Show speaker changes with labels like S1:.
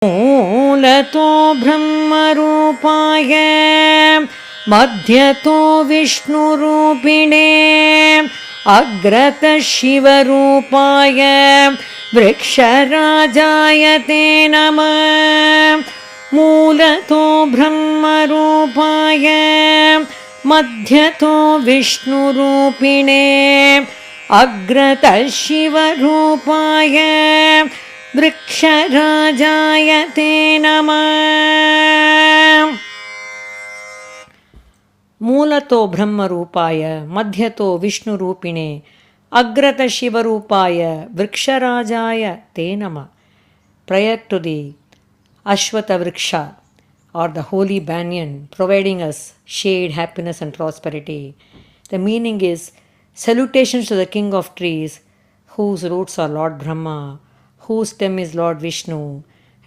S1: मूलतो ब्रह्मरूपाय मध्यतो विष्णुरूपिणे अग्रतः शिवरूपाय वृक्षराजाय ते नमः। मूलतो ब्रह्मरूपाय मध्यतो विष्णुरूपिणे अग्रतः शिवरूपाय वृक्षराजाय ते नमः। ಮೂಲತೋ ಬ್ರಹ್ಮರೂಪಾಯ ಮಧ್ಯತೋ ವಿಷ್ಣುರೂಪಿಣೆ ಅಗ್ರತ ಶಿವರೂಪಾಯ ವೃಕ್ಷರಾಜಾಯ ತೇ ನಮಃ. Prayer to the Ashwata Vriksha or the holy banyan providing us shade, happiness and prosperity. The meaning is salutations to the king of trees whose roots are Lord Brahma, whose stem is Lord Vishnu,